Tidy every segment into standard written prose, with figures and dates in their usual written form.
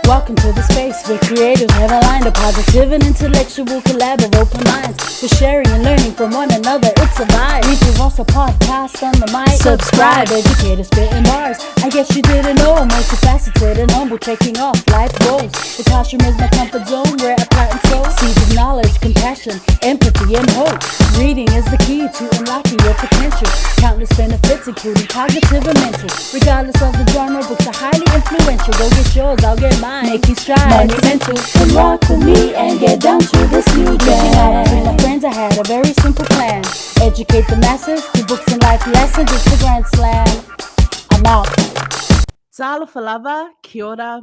Welcome to the space where creators have aligned a positive and intellectual collab of open minds. For sharing and learning from one another, it's a vibe. ReadswithRosa podcast on the mic. Subscribe, educator spitting bars. I guess you didn't know I'm multifaceted and humble, checking off life goals. The classroom is my comfort zone where I plant and sow seeds of knowledge, compassion, empathy, and hope. Reading is the key to unlocking your potential. Countless benefits, including cognitive and mental. Regardless of the genre, books are highly influential. Go get yours, I'll get mine. Making strides, monumental. Come rock with me and get down to this new jam. Reaching out to my friends, I had a very simple plan. Educate the masses through books and life lessons. It's the grand slam. I'm out. Zala Falava, kia ora,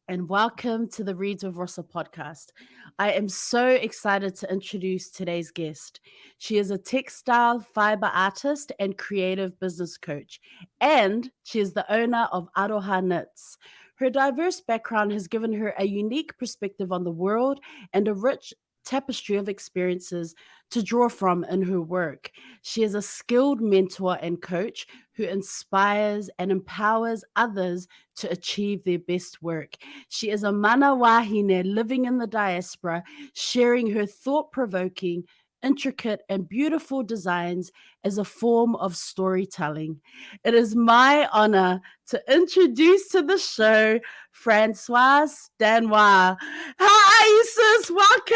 and welcome to the Reads with Rosa podcast. I am so excited to introduce today's guest. She is a textile fiber artist and creative business coach, and she is the owner of Aroha Knits. Her diverse background has given her a unique perspective on the world and a rich tapestry of experiences to draw from in her work. She is a skilled mentor and coach who inspires and empowers others to achieve their best work. She is a mana wahine living in the diaspora, sharing her thought-provoking, intricate and beautiful designs as a form of storytelling. It is my honor to introduce to the show Francoise Danoy. How are you, sis? Welcome.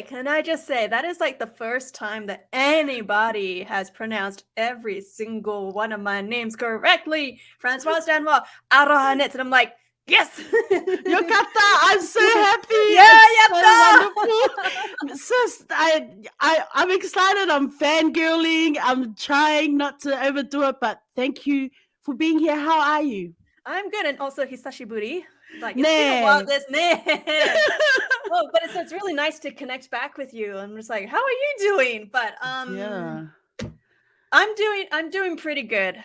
Can I just say that is like the first time that anybody has pronounced every single one of my names correctly. Francoise Danoy, Aroha Knits, and I'm like, yes! Yokata, I'm so happy. Yeah, it's so wonderful. Sis, I'm excited. I'm fangirling. I'm trying not to overdo it, but thank you for being here. How are you? I'm good, and also hisashiburi. Like it's been a while. Oh, but it's really nice to connect back with you. I'm just like, how are you doing? But yeah, I'm doing pretty good.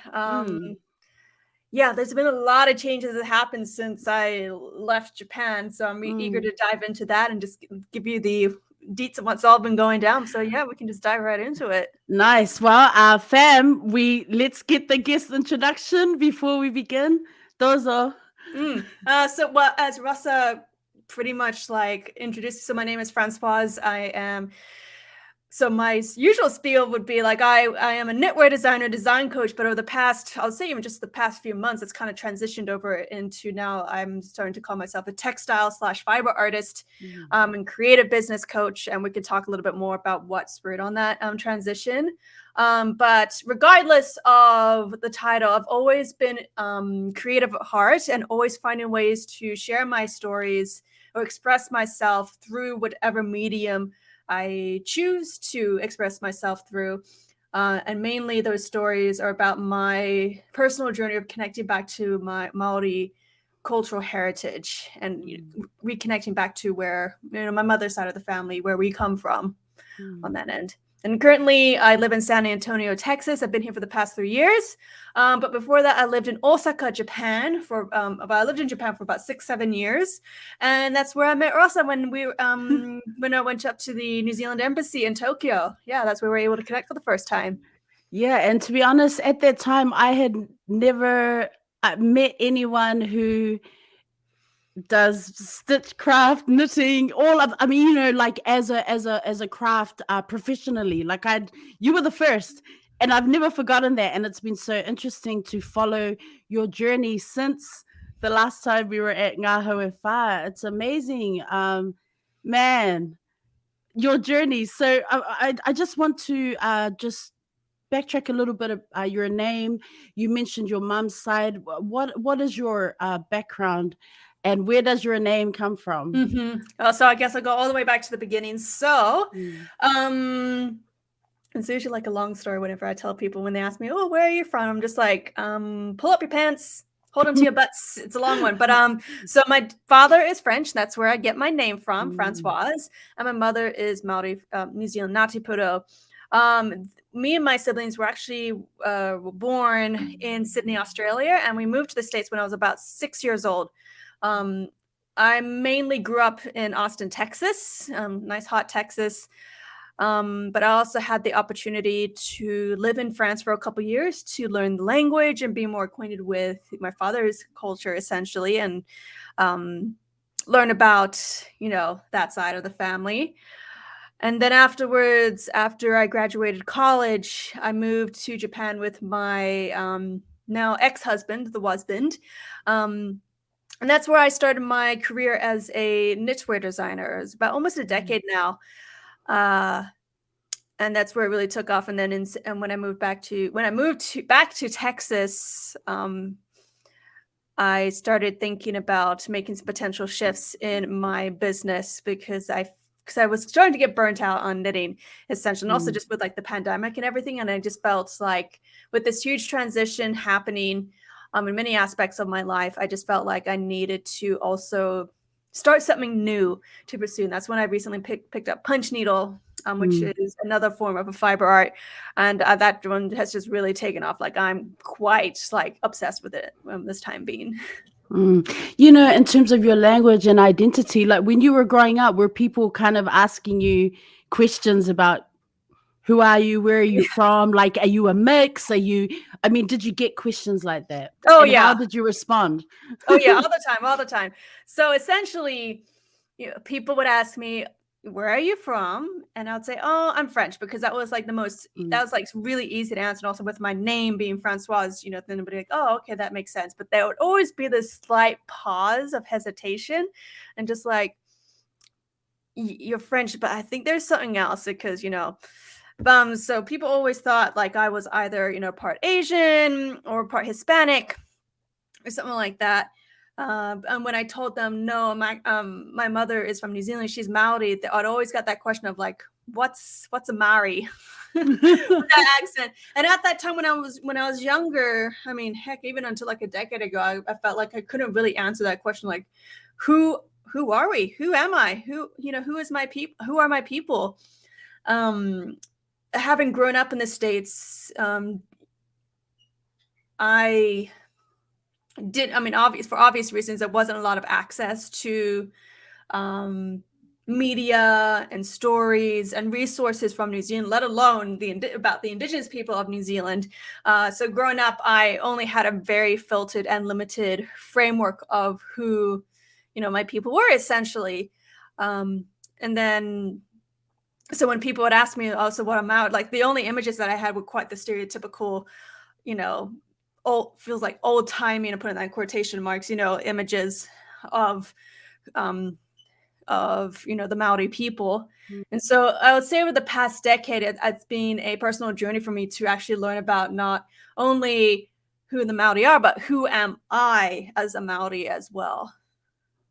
Yeah, there's been a lot of changes that happened since I left Japan, so I'm eager to dive into that and just give you the deets of what's all been going down. So yeah, we can just dive right into it. Nice. Well, fam, let's get the guest introduction before we begin. Dozo. As Rosa pretty much like introduced, so my name is Francoise. So my usual spiel would be like, I am a knitwear designer, design coach, but over the past, I'll say even just the past few months, it's kind of transitioned over into now I'm starting to call myself a textile/fiber artist and creative business coach. And we could talk a little bit more about what spurred on that transition. But regardless of the title, I've always been creative at heart and always finding ways to share my stories or express myself through whatever medium I choose to express myself through. And mainly those stories are about my personal journey of connecting back to my Maori cultural heritage and reconnecting back to where, my mother's side of the family, where we come from on that end. And currently I live in San Antonio, Texas. I've been here for the past 3 years. But before that, I lived in Osaka, Japan I lived in Japan for about 6-7 years. And that's where I met Rosa when when I went up to the New Zealand embassy in Tokyo. Yeah, that's where we were able to connect for the first time. Yeah. And to be honest, at that time, I had never met anyone who does stitch craft, knitting, like as a craft professionally. Like you were the first, and I've never forgotten that. And it's been so interesting to follow your journey since the last time we were at Ngaho Whā. It's amazing, man, your journey. So I just want to just backtrack a little bit of your name. You mentioned your mom's side. What is your background? And where does your name come from? So I guess I'll go all the way back to the beginning. So, it's usually like a long story whenever I tell people when they ask me, oh, where are you from? I'm just like, pull up your pants, hold them to your butts. It's a long one. But so my father is French. That's where I get my name from, Francoise. And my mother is Maori, New Zealand, Ngāti Puro. Me and my siblings were actually born in Sydney, Australia. And we moved to the States when I was about 6 years old. I mainly grew up in Austin, Texas, nice hot Texas. But I also had the opportunity to live in France for a couple years to learn the language and be more acquainted with my father's culture, essentially, and learn about, that side of the family. And then afterwards, after I graduated college, I moved to Japan with my now ex-husband, the husband. And that's where I started my career as a knitwear designer. It's about almost a decade now. And that's where it really took off. And then and when I moved back to Texas, I started thinking about making some potential shifts in my business because I was starting to get burnt out on knitting, essentially, and also just with like the pandemic and everything. And I just felt like with this huge transition happening in many aspects of my life, I just felt like I needed to also start something new to pursue. And that's when I recently picked up punch needle, which is another form of a fiber art. And that one has just really taken off. Like I'm quite like obsessed with it this time being. In terms of your language and identity, like when you were growing up, were people kind of asking you questions about who are you, where are you from? Like, are you a mix? Did you get questions like that? Oh, and yeah. How did you respond? Oh, yeah, all the time. So essentially, people would ask me, where are you from? And I would say, oh, I'm French, because that was like that was like really easy to answer. And also with my name being Francoise, then everybody like, oh, okay, that makes sense. But there would always be this slight pause of hesitation and just like, you're French, but I think there's something else because, so people always thought like I was either, part Asian or part Hispanic or something like that. And when I told them, no, my mother is from New Zealand, she's Maori, I'd always got that question of like, what's a Maori? With that accent. And at that time when I was younger, I mean, heck, even until like a decade ago, I felt like I couldn't really answer that question. Like, who are we? Who am I? Who is my people? Who are my people? Having grown up in the States, for obvious reasons, there wasn't a lot of access to media and stories and resources from New Zealand, let alone about the Indigenous people of New Zealand. So growing up, I only had a very filtered and limited framework of who, my people were, essentially. And then, so when people would ask me also what I'm out, like the only images that I had were quite the stereotypical, feels like old timey, and putting that in quotation marks, images of the Maori people. And so I would say over the past decade, it's been a personal journey for me to actually learn about not only who the Maori are, but who am I as a Maori as well.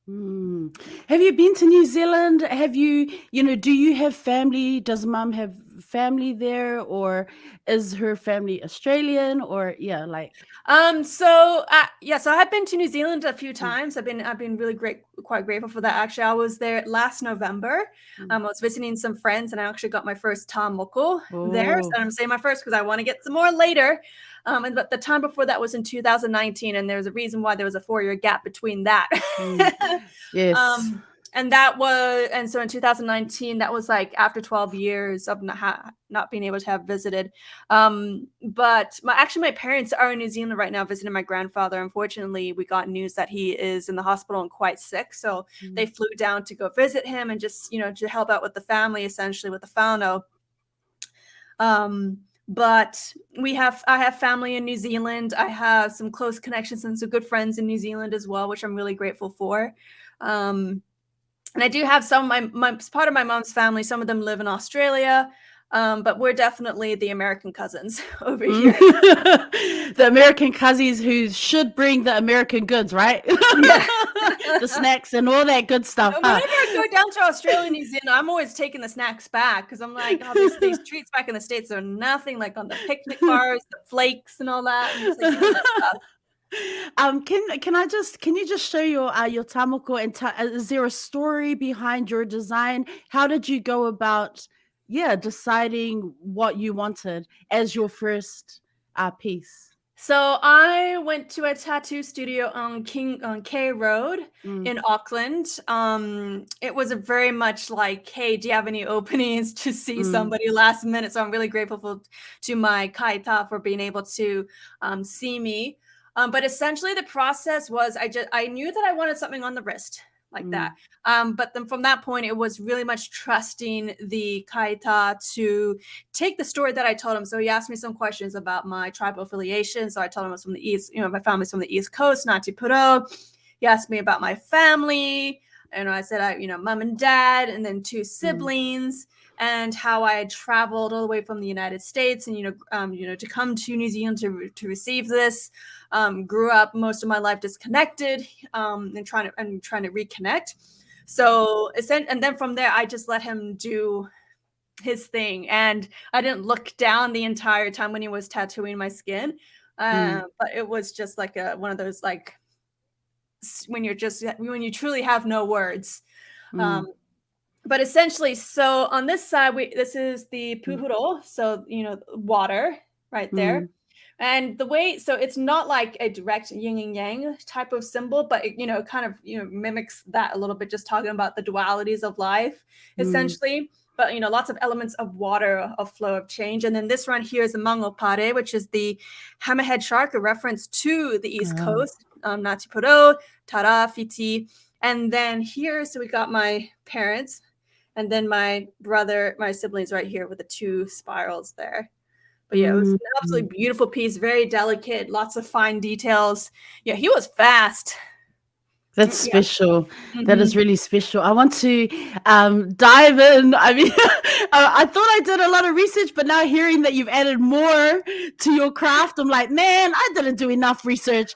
Have you been to New Zealand? Have you, do you have family? Does mom have family there, or is her family Australian, or So I've been to New Zealand a few times. I've been really quite grateful for that. Actually, I was there last November. I was visiting some friends, and I actually got my first tā moko there. So I'm saying my first because I want to get some more later. But the time before that was in 2019, and there's a reason why there was a 4-year gap between that. Yes. And so in 2019, that was like after 12 years of not being able to have visited. But my parents are in New Zealand right now visiting my grandfather. Unfortunately, we got news that he is in the hospital and quite sick. So they flew down to go visit him and just, to help out with the family, essentially with the whānau. But I have family in New Zealand. I have some close connections and some good friends in New Zealand as well, which I'm really grateful for. And I do have some part of my mom's family. Some of them live in Australia, but we're definitely the American cousins over here. The American cousins who should bring the American goods, right? Yeah. The snacks and all that good stuff. Whenever I go down to Australia and New Zealand, I'm always taking the snacks back because I'm like, oh, these treats back in the States are nothing like on the picnic bars, the flakes and all that. And like, that stuff. Can you just show your tā moko, and is there a story behind your design? How did you go about deciding what you wanted as your first piece? So I went to a tattoo studio on K Road Mm, in Auckland. It was a very much like, hey, do you have any openings to see mm, somebody last minute? So I'm really grateful to my kaita for being able to see me. But essentially, the process was I knew that I wanted something on the wrist like that. mm, But then from that point, it was really much trusting the kaita to take the story that I told him. So he asked me some questions about my tribal affiliation. So I told him I was from the East, my family's from the East Coast, Ngati Puro. He asked me about my family. And I said, mom and dad, and then two mm, siblings, and how I had traveled all the way from the United States, and to come to New Zealand to receive this. Grew up most of my life disconnected, and trying to reconnect. So, and then from there, I just let him do his thing, and I didn't look down the entire time when he was tattooing my skin. mm, But it was just like one of those like when you truly have no words. mm, Um, but essentially, so on this side, this is the mm, puhuro, so water right there. mm, And so it's not like a direct yin and yang type of symbol, but it, kind of, mimics that a little bit, just talking about the dualities of life, mm, essentially. But, lots of elements of water, of flow, of change. And then this one here is the mangopare, which is the hammerhead shark, a reference to the East ah, Coast, Ngati Puro, Tara, Fiti. And then here, so we got my parents, and then my brother, my siblings right here with the two spirals there. But yeah, it was mm, an mm. absolutely beautiful piece, very delicate, lots of fine details. Yeah, he was fast. That's Yeah. special. That Mhm. is really special. I want to dive in. I mean, I thought I did a lot of research, but now hearing that you've added more to your craft, I'm like, man, I didn't do enough research.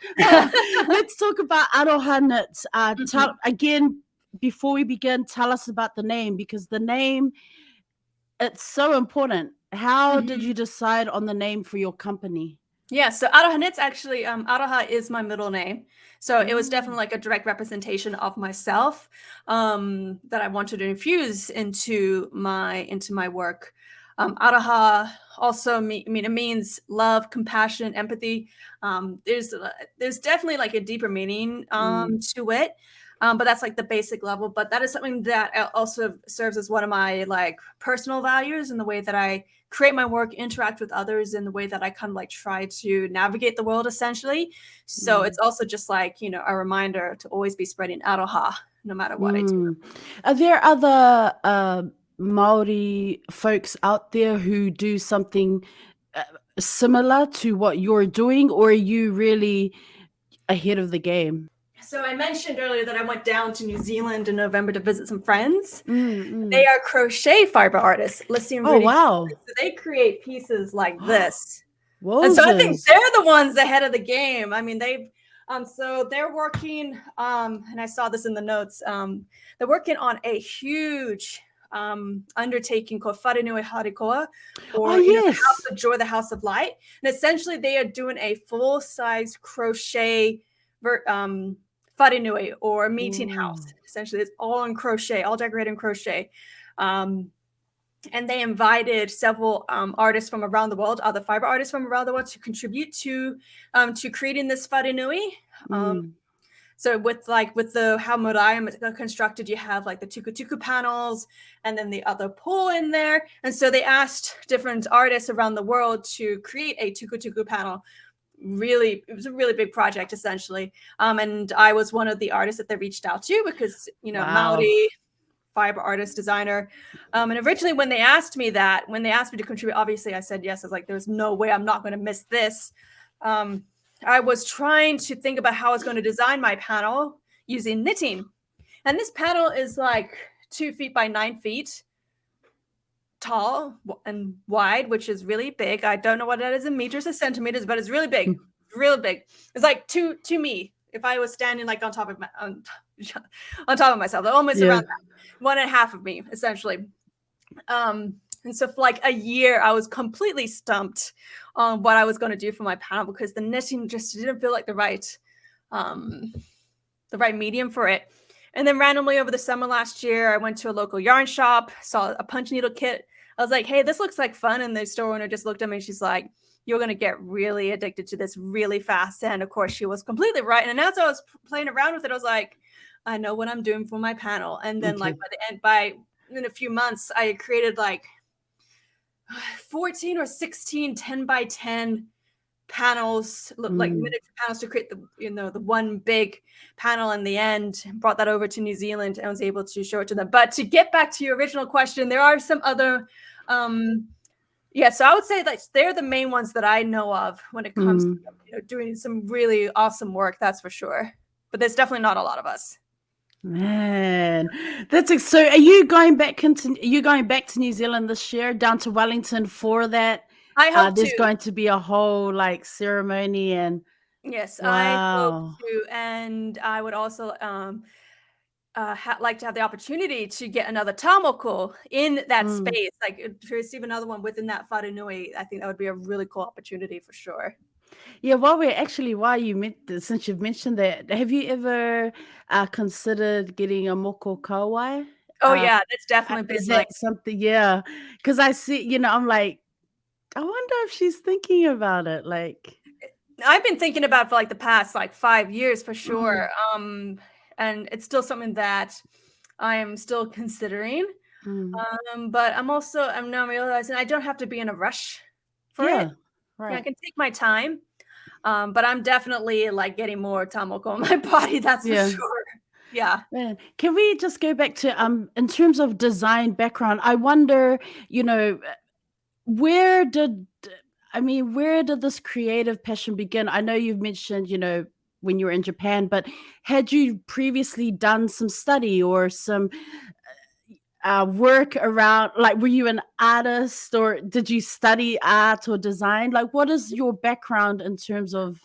Let's talk about Aroha knits. Mhm. Again, before we begin, tell us about the name, because the name, it's so important. How did Mhm. you decide on the name for your company? Yeah, so Aroha Knits actually, Aroha is my middle name. So it was Oh. definitely like a direct representation of myself, that I wanted to infuse into my work. Aroha also it means love, compassion, empathy. There's definitely like a deeper meaning Mm, to it. But that's like the basic level. But that is something that also serves as one of my like personal values in the way that I create my work, interact with others in the way that I kind of like try to navigate the world essentially. So mm. it's also just like, a reminder to always be spreading aroha no matter what I do. Mm. Are there other Maori folks out there who do something uh, similar to what you're doing, or are you really ahead of the game? So I mentioned earlier that I went down to New Zealand in November to visit some friends. Mm, They mm. are crochet fiber artists, listening Oh, really wow. closely. So they create pieces like this. And so I think Wowzers. they're the ones ahead of the game. I mean, so they're working, and I saw this in the notes. They're working on a huge undertaking called Wharenui Harikoa, Oh, or the House yes. of Joy, the House of Light. And essentially, they are doing a full-size crochet Wharenui, or meeting house. Whoa. Essentially, it's all in crochet, all decorated in crochet. And they invited several artists from around the world, other fiber artists from around the world, to contribute to creating this wharenui. Um, Mm, so with the how Moriah is constructed, you have like the tuku panels, and then the other pool in there. And so they asked different artists around the world to create a tuku panel. Really, it was a really big project essentially. And I was one of the artists that they reached out to because wow. Maori fiber artist designer. And originally when they asked me to contribute, obviously I said yes. I was like, there's no way I'm not going to miss this. I was trying to think about how I was going to design my panel using knitting. And this panel is like 2 feet by 9 feet tall and wide, which is really big. I don't know what that is in meters or centimeters, but it's really big, really big. It's like to me, if I was standing like on top of myself, almost Yeah. around that, 1.5 of me, essentially. And so for like a year, I was completely stumped on what I was going to do for my panel because the knitting just didn't feel like the right medium for it. And then randomly over the summer last year, I went to a local yarn shop, saw a punch needle kit. I was like, hey, this looks like fun. And the store owner just looked at me and she's like, you're going to get really addicted to this really fast. And of course, she was completely right. And as I was playing around with it, I was like, I know what I'm doing for my panel. And then like by the end, in a few months, I created like 14 or 16 10 by 10 panels, like miniature panels, to create the one big panel in the end. Brought that over to New Zealand and was able to show it to them. But to get back to your original question, there are some other so I would say that they're the main ones that I know of when it comes to doing some really awesome work, that's for sure. But there's definitely not a lot of us. Man, so are you going back to New Zealand this year, down to Wellington for that? I hope there's to. going to be a whole like ceremony and yes, wow. I hope to, and I would also like to have the opportunity to get another tamoko in that space, like to receive another one within that wharenui. I think that would be a really cool opportunity for sure. Yeah, since you've mentioned that, have you ever considered getting a moko kawai? Oh yeah, that's definitely been is that something? Yeah, because I see, I'm like, I wonder if she's thinking about it. Like, I've been thinking about it for like the past like 5 years for sure. And it's still something that I am still considering. But I'm now realizing I don't have to be in a rush for it. Right. I can take my time. But I'm definitely like getting more tamoko in my body, that's for sure. Yeah. Man, can we just go back to in terms of design background? I wonder, where did this creative passion begin? I know you've mentioned, when you were in Japan, but had you previously done some study or some work around, like, were you an artist or did you study art or design? Like, what is your background in terms of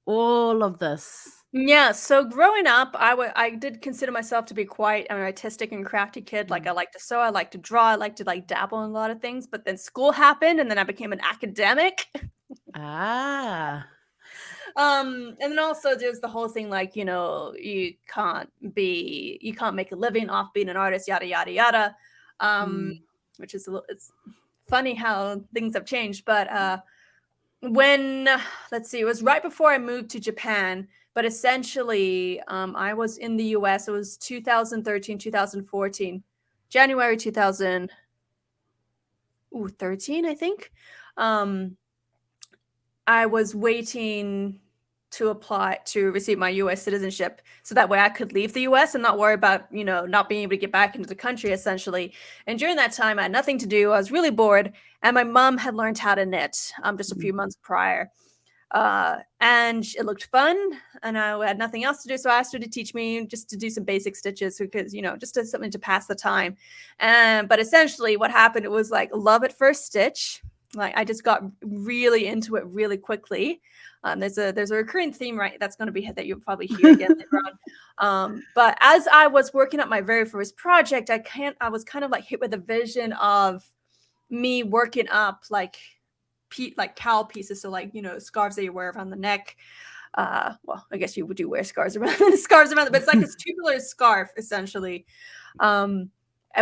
all of this? Yeah, so growing up, I did consider myself to be quite an artistic and crafty kid. Like I like to sew, I like to draw, I like to like dabble in a lot of things. But then school happened, and then I became an academic. And then also there's the whole thing like, you can't make a living off being an artist, yada yada yada. Which is it's funny how things have changed. But when let's see, it was right before I moved to Japan. But essentially, I was in the US. It was 2013, 2014, January 2013, I think. I was waiting to apply to receive my US citizenship so that way I could leave the US and not worry about, not being able to get back into the country, essentially. And during that time, I had nothing to do. I was really bored. And my mom had learned how to knit just a few months prior. And it looked fun, and I had nothing else to do, so I asked her to teach me just to do some basic stitches because, just something to pass the time. But essentially what happened, it was like love at first stitch. Like I just got really into it really quickly. There's a recurring theme, right? That's going to be that you'll probably hear again later on. But as I was working on my very first project, I was kind of like hit with a vision of me working up like cowl pieces, so like scarves that you wear around the neck. Well, I guess you do wear scarves around but it's like this tubular scarf essentially, and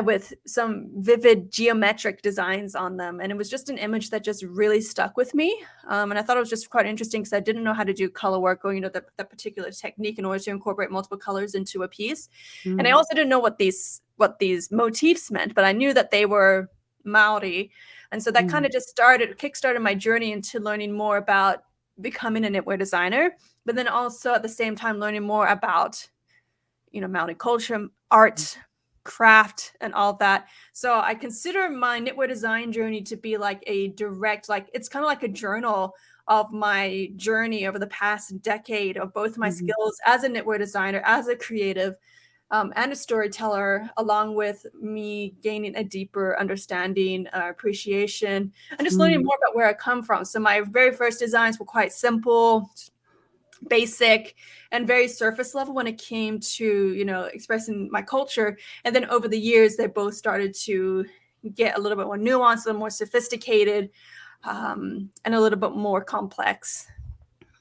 with some vivid geometric designs on them. And it was just an image that just really stuck with me. And I thought it was just quite interesting because I didn't know how to do color work or the particular technique in order to incorporate multiple colors into a piece. And I also didn't know what these motifs meant, but I knew that they were Maori. And so that kind of just kickstarted my journey into learning more about becoming a knitwear designer, but then also at the same time learning more about, Maori culture, art, craft, and all that. So I consider my knitwear design journey to be like a direct, like it's kind of like a journal of my journey over the past decade of both my skills as a knitwear designer, as a creative, and a storyteller, along with me gaining a deeper understanding, appreciation, and just learning more about where I come from. So my very first designs were quite simple, basic, and very surface level when it came to, expressing my culture. And then over the years, they both started to get a little bit more nuanced, a little more sophisticated, and a little bit more complex.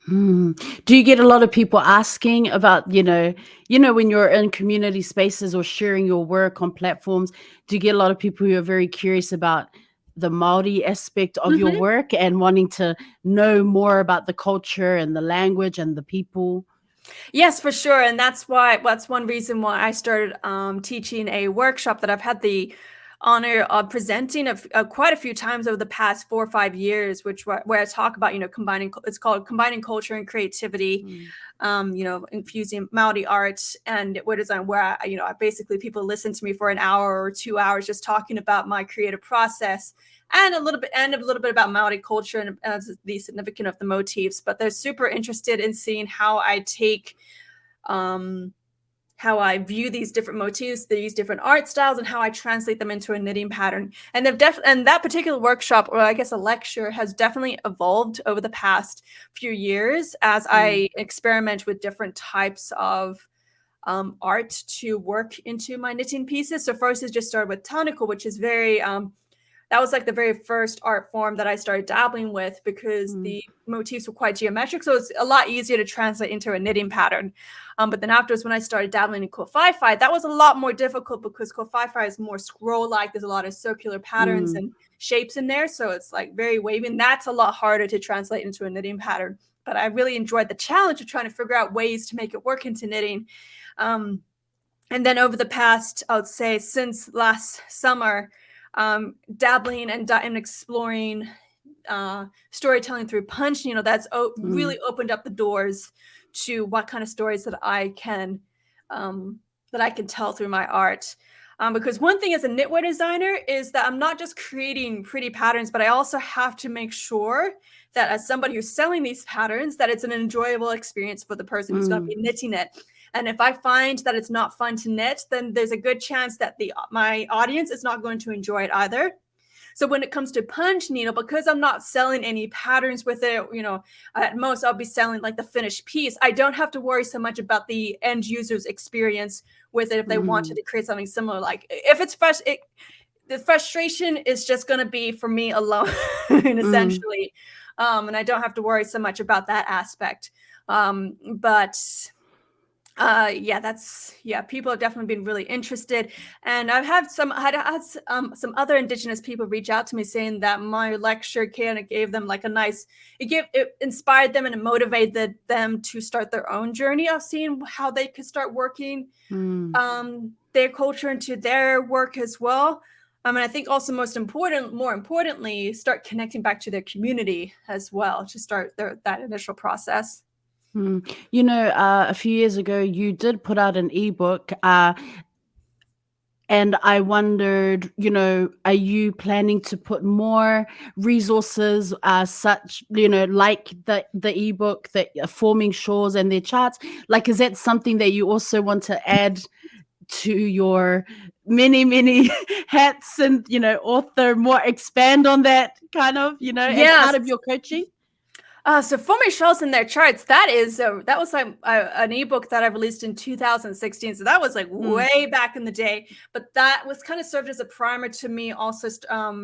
Do you get a lot of people asking about, when you're in community spaces or sharing your work on platforms, do you get a lot of people who are very curious about the Maori aspect of your Mhm. work and wanting to know more about the culture and the language and the people? Yes, for sure, and that's one reason why I started teaching a workshop that I've had the honor of presenting quite a few times over the past 4 or 5 years, where I talk about combining. It's called combining culture and creativity, Mm. infusing Maori art and knitwear design, where I basically people listen to me for an hour or 2 hours just talking about my creative process and a little bit about Maori culture and the significance of the motifs. But they're super interested in seeing how I take how I view these different motifs, these different art styles, and how I translate them into a knitting pattern. And that particular workshop, or I guess a lecture, has definitely evolved over the past few years as I experiment with different types of art to work into my knitting pieces. So first, it just started with tonical, which is very that was like the very first art form that I started dabbling with because the motifs were quite geometric. So it's a lot easier to translate into a knitting pattern. But then afterwards, when I started dabbling in kōwhaiwhai, that was a lot more difficult because kōwhaiwhai is more scroll-like. There's a lot of circular patterns and shapes in there. So it's like very wavy. And that's a lot harder to translate into a knitting pattern. But I really enjoyed the challenge of trying to figure out ways to make it work into knitting. And then over the past, I would say since last summer, dabbling and exploring storytelling through punch, that's really opened up the doors to what kind of stories that I can tell through my art. Because one thing as a knitwear designer is that I'm not just creating pretty patterns, but I also have to make sure that as somebody who's selling these patterns, that it's an enjoyable experience for the person who's going to be knitting it. And if I find that it's not fun to knit, then there's a good chance that my audience is not going to enjoy it either. So when it comes to punch needle, because I'm not selling any patterns with it, at most I'll be selling like the finished piece. I don't have to worry so much about the end user's experience with it if they wanted to create something similar. Like if it's fresh, the frustration is just going to be for me alone, essentially. And I don't have to worry so much about that aspect. People have definitely been really interested, and I've had some other Indigenous people reach out to me saying that my lecture kind of gave them like it inspired them and it motivated them to start their own journey of seeing how they could start working their culture into their work as well. And I think also more importantly, start connecting back to their community as well to start that initial process. A few years ago, you did put out an ebook, and I wondered, are you planning to put more resources, such, like the ebook, that forming shawls and their charts? Like, is that something that you also want to add to your many, many hats and, author, more expand on that kind of, as part of your coaching? So forming shawls and their charts, that was like an ebook that I released in 2016. So that was like way back in the day, but that was kind of served as a primer to me also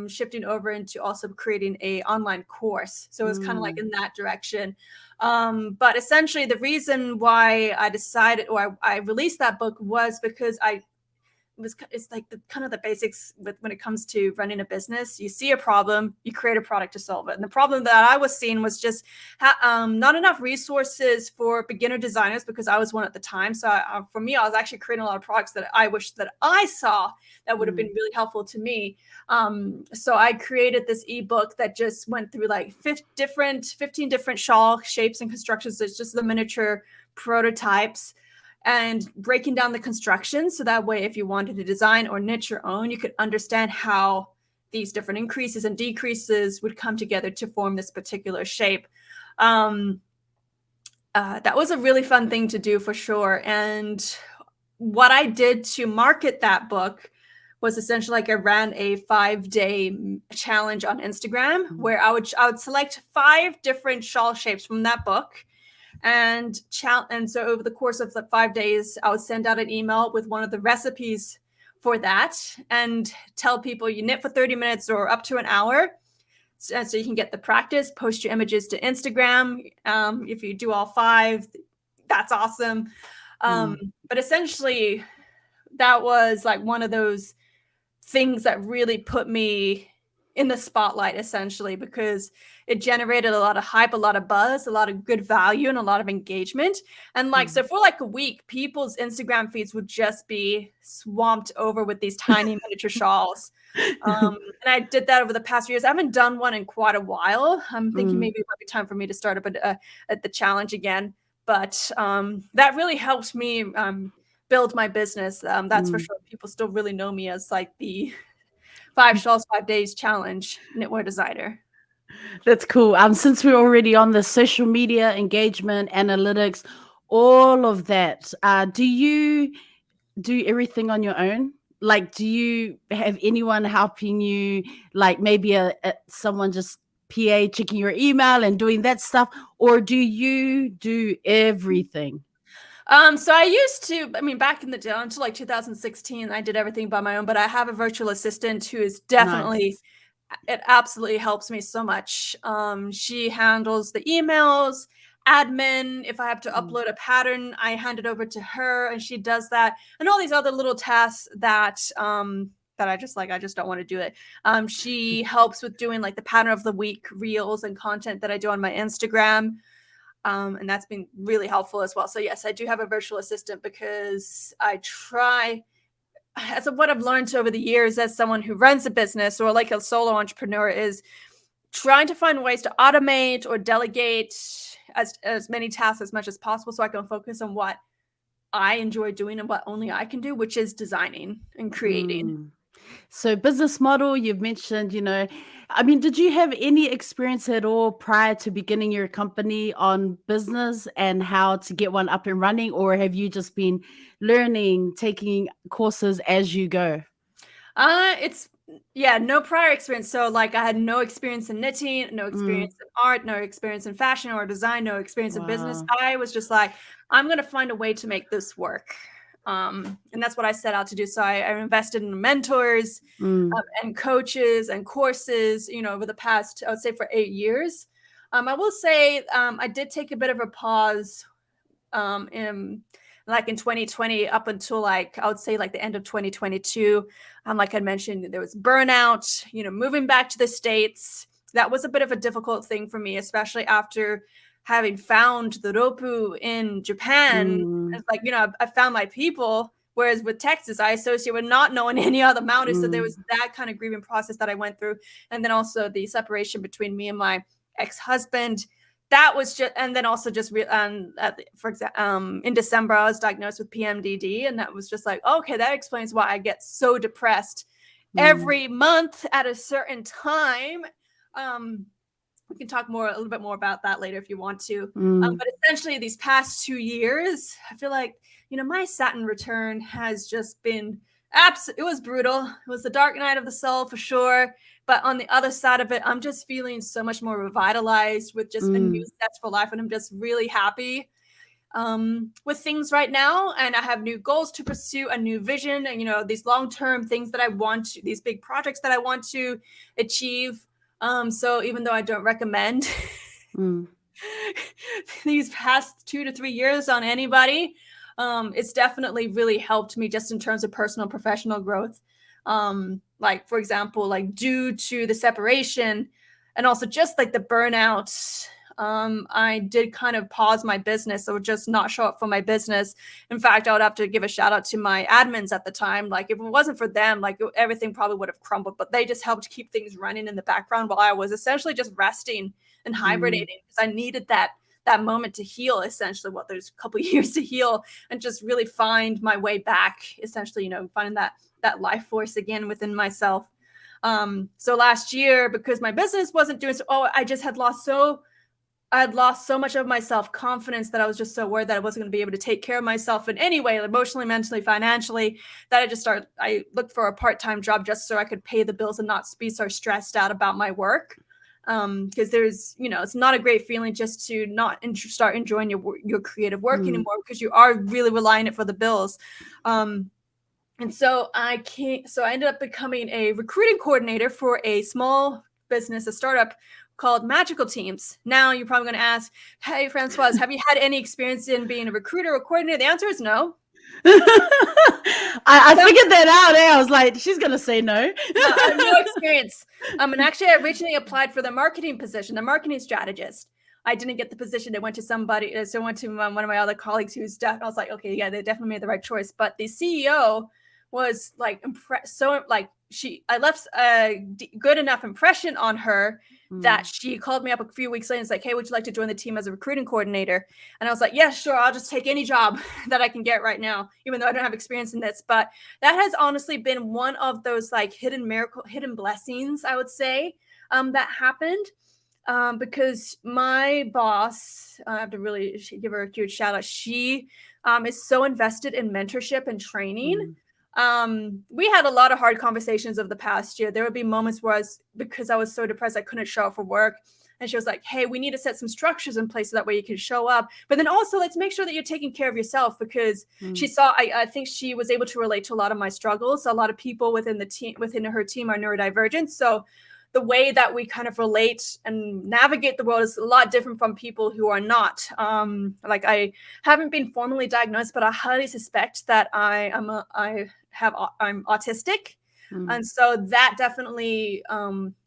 shifting over into also creating a online course. So it was kind of like in that direction. But essentially the reason why I decided, or I released that book was because it's like the basics when it comes to running a business. You see a problem, you create a product to solve it. And the problem that I was seeing was just not enough resources for beginner designers, because I was one at the time. So for me, I was actually creating a lot of products that I wish that I saw that would have been really helpful to me. So I created this ebook that just went through like 15 different shawl shapes and constructions. It's just the miniature prototypes, and breaking down the construction. So that way, if you wanted to design or knit your own, you could understand how these different increases and decreases would come together to form this particular shape. That was a really fun thing to do for sure. And what I did to market that book was essentially like I ran a 5-day challenge on Instagram where I would select 5 different shawl shapes from that book. And so over the course of the 5 days, I would send out an email with one of the recipes for that and tell people you knit for 30 minutes or up to an hour. So you can get the practice, post your images to Instagram. If you do all 5, that's awesome. But essentially, that was like one of those things that really put me in the spotlight, essentially, because it generated a lot of hype, a lot of buzz, a lot of good value, and a lot of engagement. And like, so for like a week, people's Instagram feeds would just be swamped over with these tiny miniature shawls. And I did that over the past few years. I haven't done one in quite a while. I'm thinking maybe it might be time for me to start up at the challenge again. But that really helped me build my business. That's for sure. People still really know me as like the 5 shawls, 5 days challenge knitwear designer. That's cool. Since we're already on the social media engagement, analytics, all of that, do you do everything on your own? Like, do you have anyone helping you? Like maybe someone just PA checking your email and doing that stuff, or do you do everything? So I used to, I mean, back in the day, until like 2016, I did everything by my own, but I have a virtual assistant who is definitely, it absolutely helps me so much. She handles the emails, admin. If I have to upload a pattern, I hand it over to her and she does that. And all these other little tasks that, that I just don't want to do it. She helps with doing like the pattern of the week reels and content that I do on my Instagram. And that's been really helpful as well. So yes, I do have a virtual assistant because I try, as of what I've learned over the years as someone who runs a business or like a solo entrepreneur, is trying to find ways to automate or delegate as many tasks as much as possible so I can focus on what I enjoy doing and what only I can do, which is designing and creating. So business model, you've mentioned, I mean, did you have any experience at all prior to beginning your company on business and how to get one up and running? Or have you just been learning, taking courses as you go? No prior experience. So like I had no experience in knitting, no experience in art, no experience in fashion or design, no experience in business. I was just like, I'm going to find a way to make this work. And that's what I set out to do. So I invested in mentors and coaches and courses, over the past, I would say for 8 years. I will say I did take a bit of a pause in 2020 up until like, I would say like the end of 2022. Like I mentioned, there was burnout, moving back to the States. That was a bit of a difficult thing for me, especially after having found the roppu in Japan. It's like, I found my people. Whereas with Texas, I associate with not knowing any other mountains. So there was that kind of grieving process that I went through. And then also the separation between me and my ex-husband. That was just, and then also just, for example, in December, I was diagnosed with PMDD. And that was just like, okay, that explains why I get so depressed every month at a certain time. We can talk a little bit more about that later if you want to. But essentially these past 2 years, I feel like, my Saturn return has just been it was brutal. It was the dark night of the soul for sure. But on the other side of it, I'm just feeling so much more revitalized with just a new steps for life. And I'm just really happy with things right now. And I have new goals to pursue, a new vision, and, these long-term things that I want to, these big projects that I want to achieve. So even though I don't recommend these past 2 to 3 years on anybody, it's definitely really helped me just in terms of personal, professional growth. Like, for example, like due to the separation and also just like the burnout, I did kind of pause my business or just not show up for my business. In fact, I would have to give a shout out to my admins at the time. Like if it wasn't for them, like everything probably would have crumbled, but they just helped keep things running in the background while I was essentially just resting and hibernating because I needed that moment to heal, essentially. There's a couple of years to heal and just really find my way back, essentially, finding that life force again within myself. So last year, because my business wasn't doing so, I had lost so much of my self-confidence that I was just so worried that I wasn't going to be able to take care of myself in any way, emotionally, mentally, financially, that I looked for a part-time job just so I could pay the bills and not be so stressed out about my work. Because there's, it's not a great feeling just to not start enjoying your creative work anymore because you are really relying on it for the bills. And so I ended up becoming a recruiting coordinator for a small business, a startup called Magical Teams. Now you're probably going to ask, hey, Francoise, have you had any experience in being a recruiter or coordinator? The answer is no. I figured that out. I was like, she's gonna say no. No, I have no experience. And actually, I originally applied for the marketing position, the marketing strategist. I didn't get the position. It went to somebody. So I went to one of my other colleagues who's deaf. I was like, okay, yeah, they definitely made the right choice. But the CEO was like impressed. So like I left a good enough impression on her that she called me up a few weeks later and was like, hey, would you like to join the team as a recruiting coordinator? And I was like, yeah, sure. I'll just take any job that I can get right now, even though I don't have experience in this. But that has honestly been one of those like hidden blessings, I would say, that happened. Because my boss, I have to really give her a huge shout out. She is so invested in mentorship and training. We had a lot of hard conversations of the past year. There would be moments where because I was so depressed, I couldn't show up for work. And she was like, hey, we need to set some structures in place so that way you can show up. But then also let's make sure that you're taking care of yourself, because she saw, I think she was able to relate to a lot of my struggles. A lot of people within her team are neurodivergent. So the way that we kind of relate and navigate the world is a lot different from people who are not. Like I haven't been formally diagnosed, but I highly suspect that I'm autistic. And so that definitely,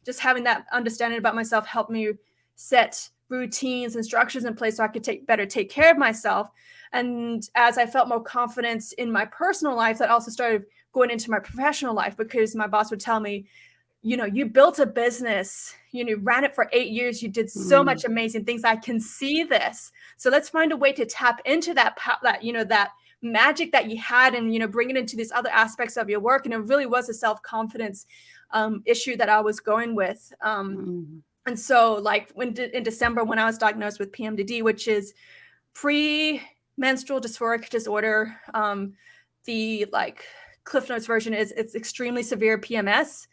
just having that understanding about myself helped me set routines and structures in place so I could take care of myself. And as I felt more confidence in my personal life, that also started going into my professional life, because my boss would tell me, you built a business, you ran it for 8 years. You did so much amazing things. I can see this. So let's find a way to tap into that magic that you had and, bring it into these other aspects of your work. And it really was a self-confidence issue that I was going with. And so like in December, when I was diagnosed with PMDD, which is premenstrual dysphoric disorder, the like Cliff Notes version is it's extremely severe PMS.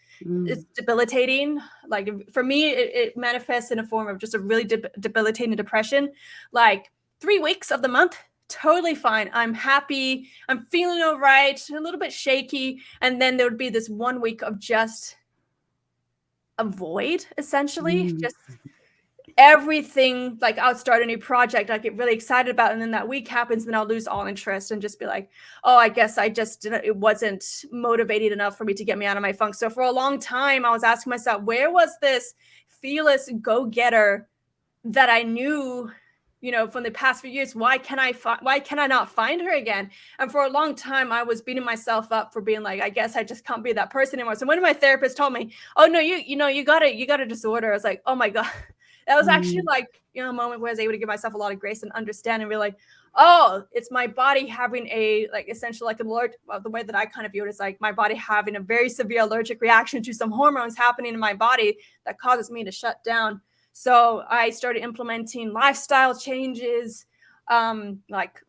It's debilitating. Like for me, it manifests in a form of just a really debilitating depression. Like 3 weeks of the month, totally fine. I'm happy. I'm feeling all right, a little bit shaky. And then there would be this 1 week of just a void, essentially. Just everything. Like I'll start a new project I get really excited about, and then that week happens, and then I'll lose all interest and just be like, oh, I guess I just didn't, it wasn't motivated enough for me to get me out of my funk. So for a long time I was asking myself, where was this fearless go-getter that I knew, from the past few years? Why can I not find her again? And for a long time I was beating myself up for being like, I guess I just can't be that person anymore. So when my therapist told me, oh no, you got a disorder, I was like, oh my God. That was actually like, a moment where I was able to give myself a lot of grace and understand and be like, oh, it's my body having a, like, essentially like the way that I kind of view it is like my body having a very severe allergic reaction to some hormones happening in my body that causes me to shut down. So I started implementing lifestyle changes. Like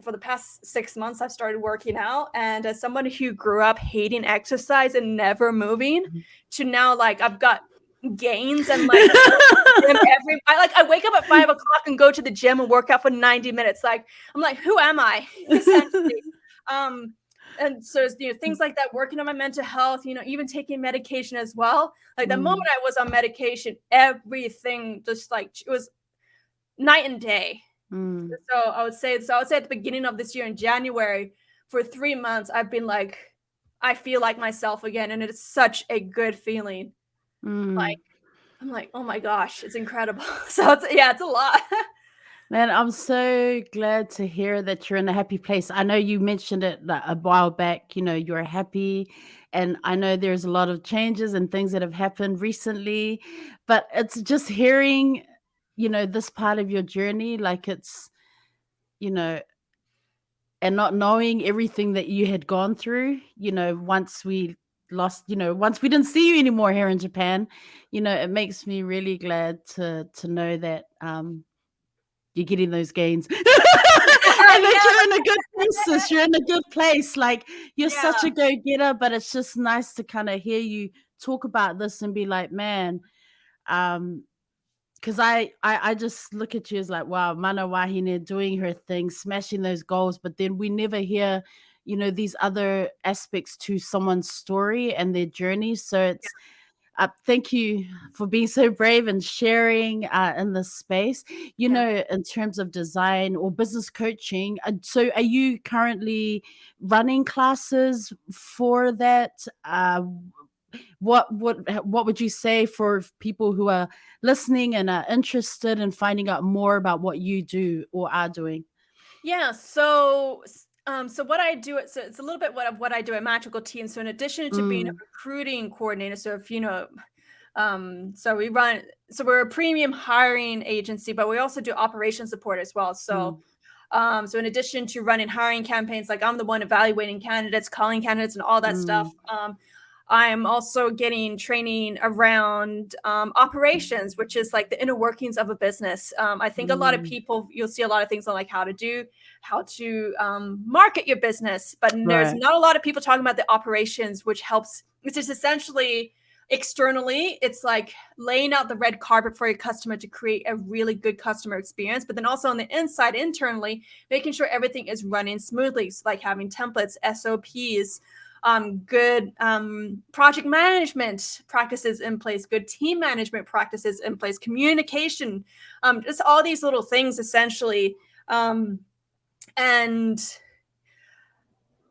for the past 6 months, I've started working out. And as someone who grew up hating exercise and never moving to now, like I've got gains and like I wake up at 5 o'clock and go to the gym and work out for 90 minutes. Like I'm like, who am I? Essentially. And so things like that, working on my mental health, even taking medication as well. Like the moment I was on medication, everything just like it was night and day. So I would say at the beginning of this year in January, for 3 months, I've been like, I feel like myself again, and it's such a good feeling. Like I'm like, oh my gosh, it's incredible. So it's a lot. Man, I'm so glad to hear that you're in a happy place. I know you mentioned it a while back, you're happy. And I know there's a lot of changes and things that have happened recently, but it's just hearing, this part of your journey, like it's, and not knowing everything that you had gone through, once we didn't see you anymore here in Japan, it makes me really glad to know that you're getting those gains. And that you're in a good place. You're in a good place. Like you're such a go-getter, but it's just nice to kind of hear you talk about this and be like, man, because I just look at you as like, wow, Mana Wahine doing her thing, smashing those goals, but then we never hear, these other aspects to someone's story and their journey. So Thank you for being so brave and sharing in this space. You Yeah. know, in terms of design or business coaching, so are you currently running classes for that? What would you say for people who are listening and are interested in finding out more about what you do or are doing? Yeah, so what I do, so it's a little bit what I do at Magical Team. So in addition to being a Mm, recruiting coordinator, so if you know, so we're a premium hiring agency, but we also do operation support as well. mm, So in addition to running hiring campaigns, like I'm the one evaluating candidates, calling candidates, and all that stuff. mm, I'm also getting training around operations, which is like the inner workings of a business. I think a lot of mm. people, you'll see a lot of things on like how to market your business, but there's Right. not a lot of people talking about the operations, which helps. It's just essentially externally, it's like laying out the red carpet for your customer to create a really good customer experience, but then also on the inside, internally, making sure everything is running smoothly. So like having templates, SOPs, good project management practices in place, good team management practices in place, communication, just all these little things essentially. And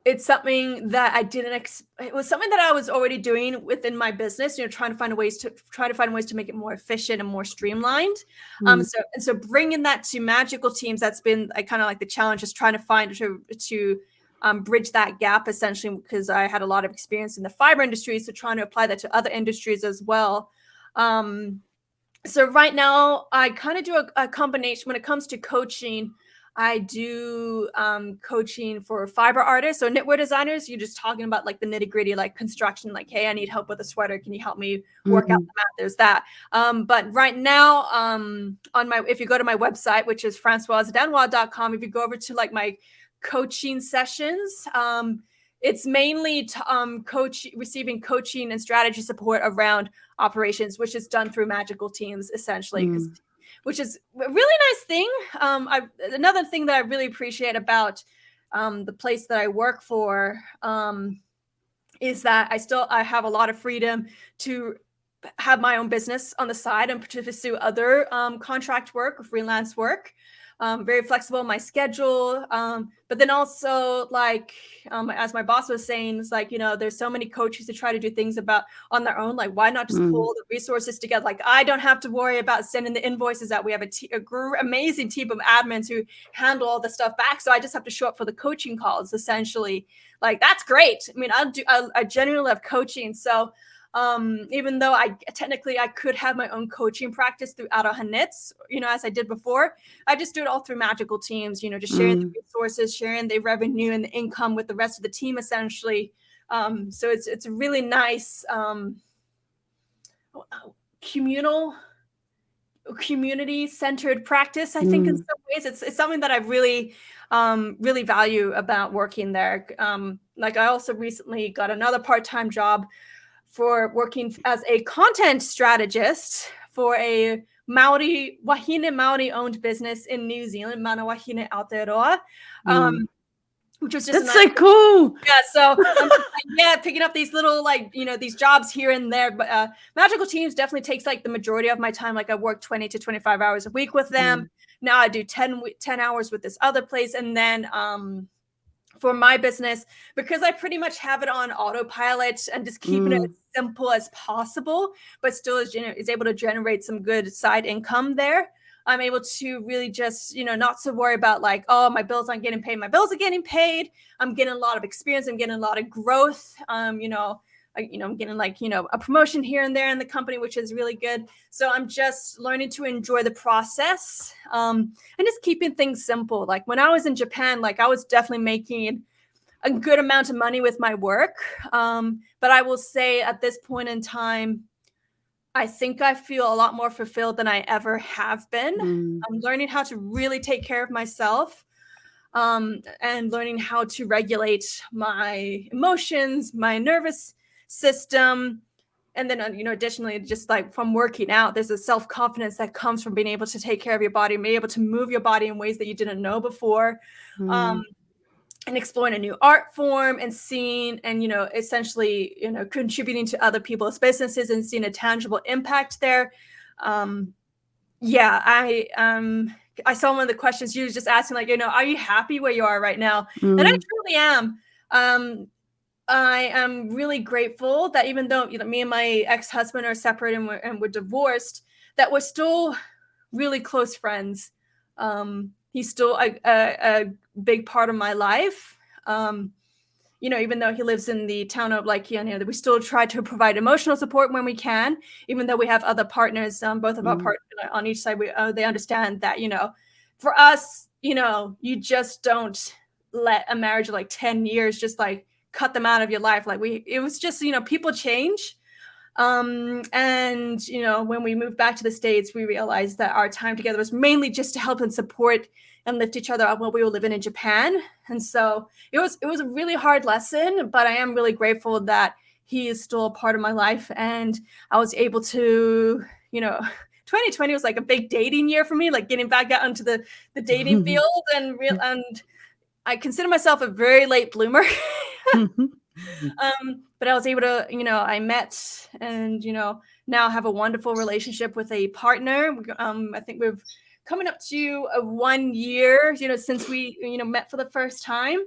it's something that I didn't. It was something that I was already doing within my business. You know, trying to find ways to make it more efficient and more streamlined. Mm, So bringing that to Magical Teams, that's been kind of like the challenge, is trying to find to bridge that gap essentially, because I had a lot of experience in the fiber industry, so trying to apply that to other industries as well. So right now, I kind of do a combination when it comes to coaching. I do coaching for fiber artists, so knitwear designers. You're just talking about like the nitty gritty, like construction, like, hey, I need help with a sweater. Can you help me work out mm, the math? There's that. But right now, if you go to my website, which is francoisedanoy.com, if you go over to like my coaching sessions, it's mainly receiving coaching and strategy support around operations, which is done through Magical Teams essentially, mm, which is a really nice thing. Another thing that I really appreciate about the place that I work for is that I have a lot of freedom to have my own business on the side and to pursue other contract work or freelance work. Very flexible in my schedule. But then also, like, as my boss was saying, it's like, there's so many coaches that try to do things on their own. Like, why not just mm, pull the resources together? Like, I don't have to worry about sending the invoices out. We have amazing team of admins who handle all the stuff back. So I just have to show up for the coaching calls, essentially. Like, that's great. I mean, I genuinely love coaching. So even though I could have my own coaching practice through Aroha Knits, as I did before, I just do it all through Magical Teams, just sharing the mm. resources, sharing the revenue and the income with the rest of the team, essentially. So it's a really nice community-centered practice. I think in some ways it's something that I really really value about working there. Like, I also recently got another part-time job for working as a content strategist for a wahine Maori owned business in New Zealand, Mana Wahine Aotearoa, Mm. which was just a That's nice. so cool. Yeah, so I'm just picking up these little these jobs here and there. But Magical Teams definitely takes like the majority of my time. Like, I work 20 to 25 hours a week with them. Mm, Now I do 10 hours with this other place, and then for my business, because I pretty much have it on autopilot and just keeping it as mm, simple as possible, but still is able to generate some good side income there. I'm able to really just, not to worry about like, oh, my bills aren't getting paid. My bills are getting paid. I'm getting a lot of experience. I'm getting a lot of growth. I'm getting like, a promotion here and there in the company, which is really good. So I'm just learning to enjoy the process and just keeping things simple. Like, when I was in Japan, like, I was definitely making a good amount of money with my work. But I will say at this point in time, I think I feel a lot more fulfilled than I ever have been. mm, I'm learning how to really take care of myself, and learning how to regulate my emotions, my nervous system. And then, additionally, just like from working out, there's a self-confidence that comes from being able to take care of your body and be able to move your body in ways that you didn't know before. Um, mm, and exploring a new art form and seeing and, essentially, contributing to other people's businesses and seeing a tangible impact there. Yeah, I saw one of the questions you was just asking, like, are you happy where you are right now? And I truly am. I am really grateful that even though me and my ex-husband are separated and we're divorced, that we're still really close friends. He's still a big part of my life. Even though he lives in the town of we still try to provide emotional support when we can, even though we have other partners, both of our partners on each side, they understand that, for us, you just don't let a marriage of 10 years just cut them out of your life. It was just, people change. And, when we moved back to the States, we realized that our time together was mainly just to help and support and lift each other up while we were living in Japan. And so it was a really hard lesson, but I am really grateful that he is still a part of my life. And I was able to, 2020 was a big dating year for me, getting back out into the dating field and I consider myself a very late bloomer. But I was able to, I met and, now have a wonderful relationship with a partner. I think we've coming up to 1 year, since we, met for the first time.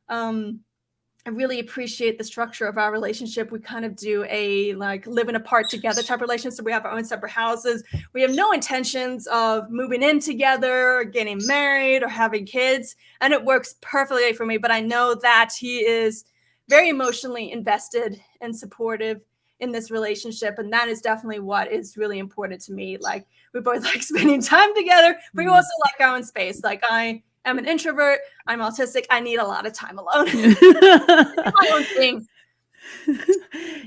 I really appreciate the structure of our relationship. We kind of do a living apart together type relationship. So we have our own separate houses. We have no intentions of moving in together, or getting married, or having kids. And it works perfectly for me. But I know that he is very emotionally invested and supportive in this relationship. And that is definitely what is really important to me. We both like spending time together, but we also like our own space. I am an introvert. I'm autistic. I need a lot of time alone. My own thing.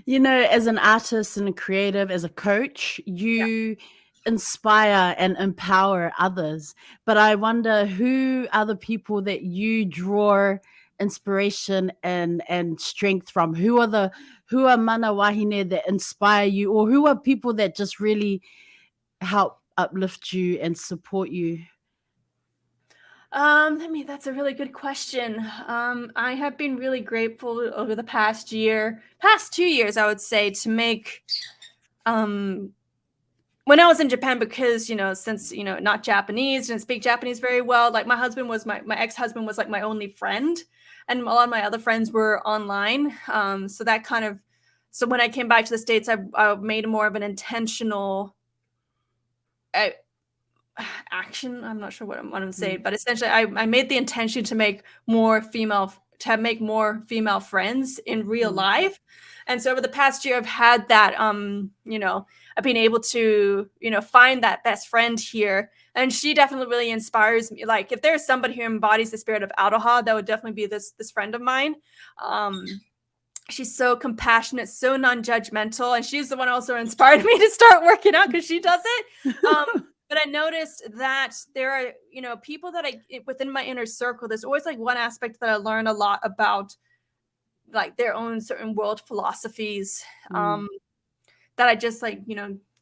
As an artist and a creative, as a coach, you inspire and empower others. But I wonder, who are the people that you draw inspiration and strength from? Who are mana wahine that inspire you, or who are people that just really help uplift you and support you? That's a really good question. I have been really grateful over the past 2 years, I would say, to make, when I was in Japan, because, since, not Japanese, didn't speak Japanese very well, my husband was my ex-husband was my only friend, and a lot of my other friends were online. So when I came back to the States, I made more of an intentional action. I'm not sure what I'm saying, but essentially I made the intention to make more female friends in real life. And so over the past year, I've had that, I've been able to, find that best friend here. And she definitely really inspires me. If there's somebody who embodies the spirit of Aroha, that would definitely be this friend of mine. She's so compassionate, so non-judgmental. And she's the one also inspired me to start working out, because she does it. But I noticed that there are, people that within my inner circle, there's always one aspect that I learn a lot about, their own certain world philosophies, that I just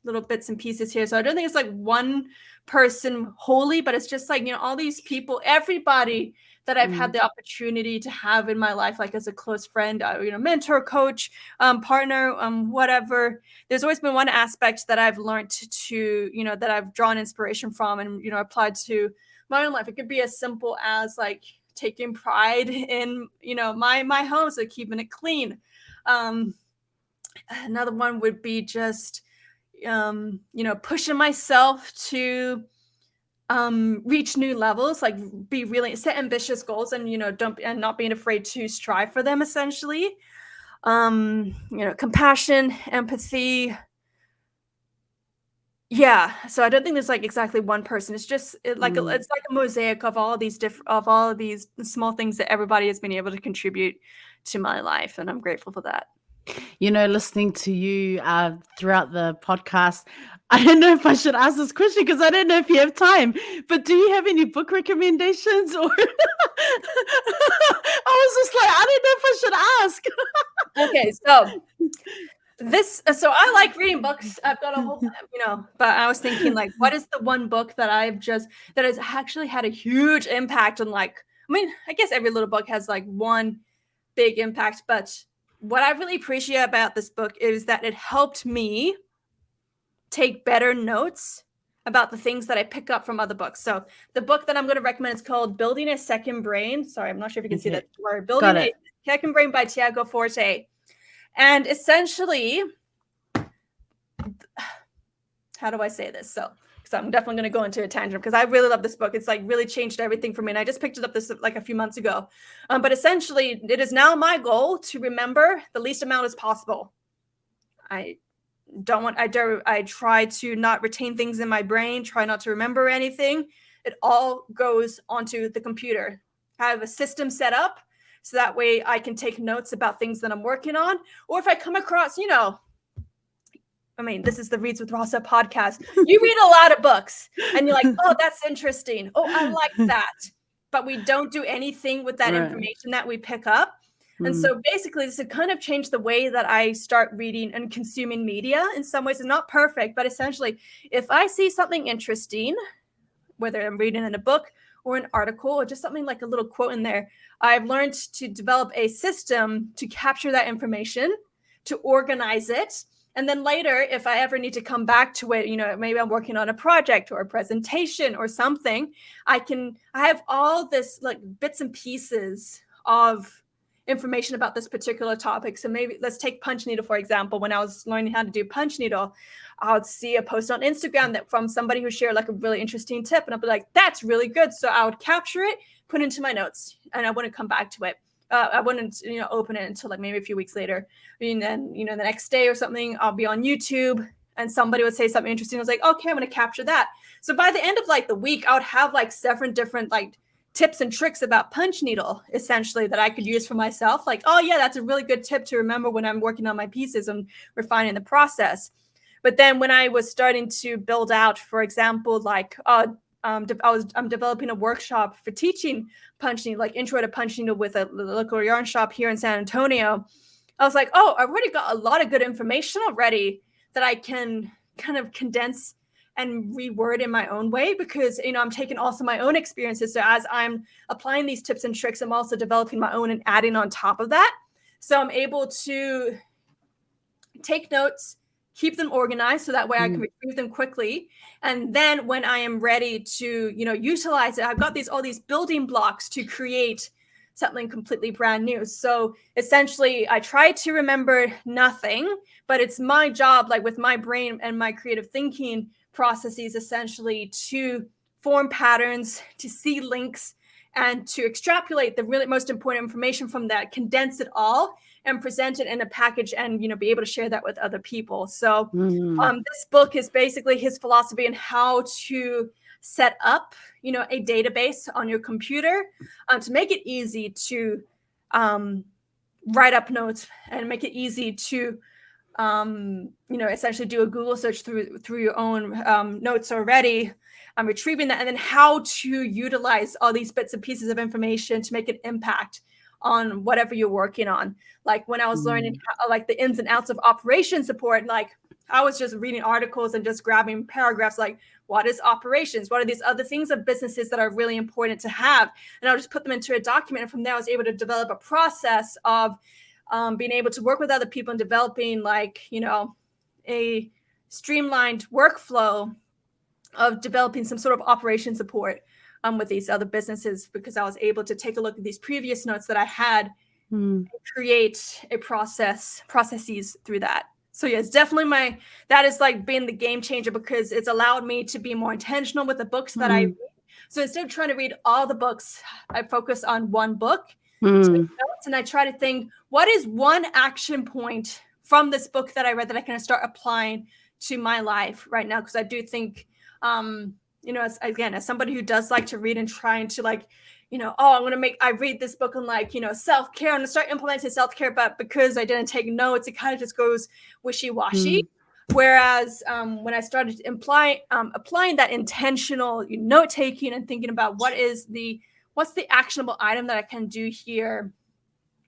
little bits and pieces here. So I don't think it's one person wholly, but it's just all these people, everybody that I've had the opportunity to have in my life, as a close friend, mentor, coach, partner, whatever. There's always been one aspect that I've learned to, that I've drawn inspiration from and, applied to my own life. It could be as simple as taking pride in, my home, so keeping it clean. Another one would be just, pushing myself to reach new levels, be really set ambitious goals and, and not being afraid to strive for them, essentially. Compassion, empathy. Yeah. So I don't think there's exactly one person. It's just it's like a mosaic of all these small things that everybody has been able to contribute to my life. And I'm grateful for that. Listening to you throughout the podcast, I don't know if I should ask this question because I don't know if you have time, but do you have any book recommendations? Or I was just I don't know if I should ask. Okay, so I like reading books. I've got a whole, but I was thinking what is the one book that that has actually had a huge impact on mean, I guess every little book has like one big impact, but what I really appreciate about this book is that it helped me take better notes about the things that I pick up from other books. So the book that I'm going to recommend is called Building a Second Brain. Sorry, I'm not sure if you can see that word. Building a Second Brain by Tiago Forte. And essentially, how do I say this? So I'm definitely going to go into a tangent because I really love this book. It's like really changed everything for me. And I just picked it up this like a few months ago. But essentially, it is now my goal to remember the least amount as possible. I try to not retain things in my brain, try not to remember anything. It all goes onto the computer. I have a system set up so that way I can take notes about things that I'm working on. Or if I come across, I mean, this is the Reads with Rosa podcast. You read a lot of books and you're like, oh, that's interesting. Oh, I like that. But we don't do anything with that information that we pick up. And so basically, this has kind of changed the way that I start reading and consuming media. In some ways, it's not perfect, but essentially, if I see something interesting, whether I'm reading in a book or an article or just something like a little quote in there, I've learned to develop a system to capture that information, to organize it. And then later, if I ever need to come back to it, maybe I'm working on a project or a presentation or something, I have all this like bits and pieces of information about this particular topic. So maybe let's take punch needle, for example. When I was learning how to do punch needle, I would see a post on Instagram that from somebody who shared like a really interesting tip. And I'd be like, that's really good. So I would capture it, put it into my notes, and I wouldn't come back to it. I wouldn't, open it until like maybe a few weeks later. And then, the next day or something, I'll be on YouTube and somebody would say something interesting. I was like, okay, I'm going to capture that. So by the end of like the week, I would have like 7 different like tips and tricks about punch needle, essentially, that I could use for myself. Like, oh yeah, that's a really good tip to remember when I'm working on my pieces and refining the process. But then when I was starting to build out, for example, like I'm developing a workshop for teaching punch needle, like intro to punch needle with a local yarn shop here in San Antonio. I was like, oh, I've already got a lot of good information already that I can kind of condense and reword in my own way because, I'm taking also my own experiences. So as I'm applying these tips and tricks, I'm also developing my own and adding on top of that. So I'm able to take notes, keep them organized so that way I can retrieve them quickly. And then when I am ready to, utilize it, I've got all these building blocks to create something completely brand new. So essentially, I try to remember nothing, but it's my job, like with my brain and my creative thinking processes, essentially to form patterns, to see links, and to extrapolate the really most important information from that, condense it all, and present it in a package and, be able to share that with other people. So this book is basically his philosophy on how to set up, a database on your computer to make it easy to write up notes and make it easy to, essentially do a Google search through your own notes already. I'm retrieving that, and then how to utilize all these bits and pieces of information to make an impact on whatever you're working on. Like when I was learning like the ins and outs of operation support, like I was just reading articles and just grabbing paragraphs like, what is operations? What are these other things of businesses that are really important to have? And I'll just put them into a document. And from there, I was able to develop a process of being able to work with other people and developing like, a streamlined workflow of developing some sort of operation support with these other businesses, because I was able to take a look at these previous notes that I had and create a processes through that. So yeah, it's definitely that is like being the game changer because it's allowed me to be more intentional with the books that I read. So instead of trying to read all the books, I focus on one book, take notes, and I try to think, what is one action point from this book that I read that I can start applying to my life right now? Because I do think, as somebody who does like to read and trying to like, I read this book on like, self-care. I'm going to start implementing self-care, but because I didn't take notes, it kind of just goes wishy-washy. Whereas when I started applying that intentional note-taking and thinking about what's the actionable item that I can do here,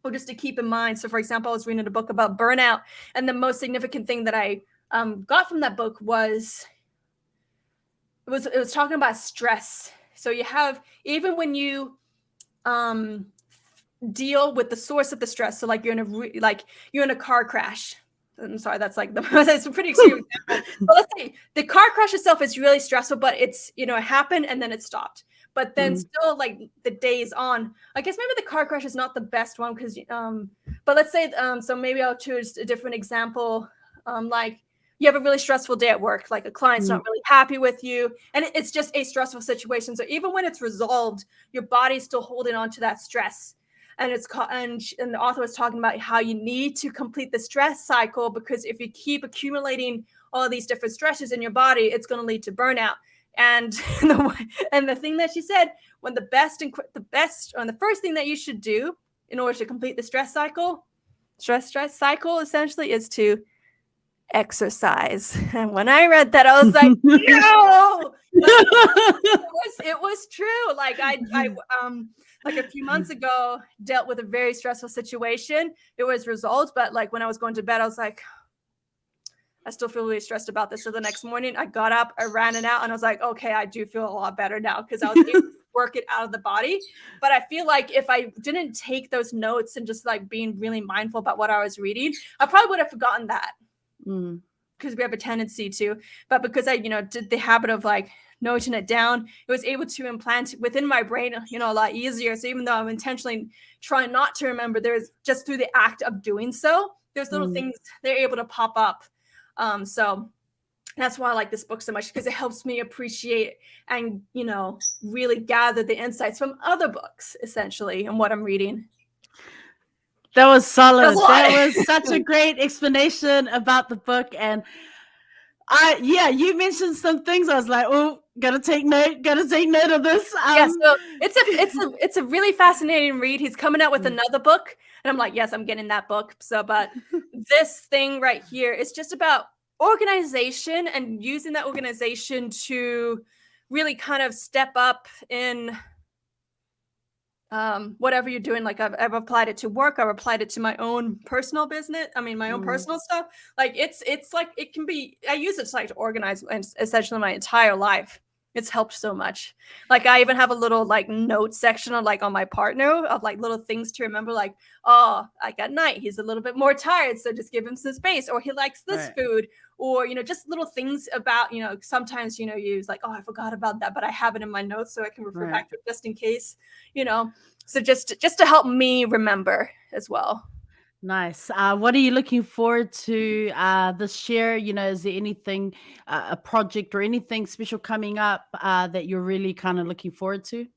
or just to keep in mind. So for example, I was reading a book about burnout, and the most significant thing that I got from that book was it was talking about stress. So you have, even when you deal with the source of the stress. So like you're in a car crash. I'm sorry, that's like that's a pretty extreme example. But let's say the car crash itself is really stressful, but it's, it happened and then it stopped. But then still like the days on, I guess maybe the car crash is not the best one because, but let's say, so maybe I'll choose a different example. Like you have a really stressful day at work, like a client's not really happy with you, and it's just a stressful situation. So even when it's resolved, your body's still holding on to that stress. And and the author was talking about how you need to complete the stress cycle, because if you keep accumulating all these different stresses in your body, it's going to lead to burnout. And the thing that she said, when the first thing that you should do in order to complete the stress cycle essentially is to exercise. And when I read that, I was like, no, it was true. Like I like a few months ago dealt with a very stressful situation. It was resolved, but like when I was going to bed, I was like, I still feel really stressed about this. So the next morning I got up, I ran it out, and I was like, okay, I do feel a lot better now, because I was able to work it out of the body. But I feel like if I didn't take those notes and just like being really mindful about what I was reading, I probably would have forgotten that, because we have a tendency to. But because I, did the habit of like noting it down, it was able to implant within my brain, a lot easier. So even though I'm intentionally trying not to remember, there's just through the act of doing so, there's little things they're able to pop up. So that's why I like this book so much, because it helps me appreciate and, really gather the insights from other books, essentially, and what I'm reading. That was solid. That was such a great explanation about the book. And you mentioned some things. I was like, oh, gotta take note of this. So it's a really fascinating read. He's coming out with another book, and I'm like, yes, I'm getting that book. So, but this thing right here is just about organization and using that organization to really kind of step up in whatever you're doing. Like I've applied it to work. I've applied it to my own personal business. I mean, my own personal stuff. Like it's like, it can be, I use it to like to organize essentially my entire life. It's helped so much. Like I even have a little like note section on my partner of like little things to remember, like, oh, like at night he's a little bit more tired, so just give him some space, or he likes this food, or just little things about, sometimes you use like, oh, I forgot about that, but I have it in my notes so I can refer back to it just in case, so just to help me remember as well. Nice. What are you looking forward to this year? Is there anything, a project or anything special coming up that you're really kind of looking forward to?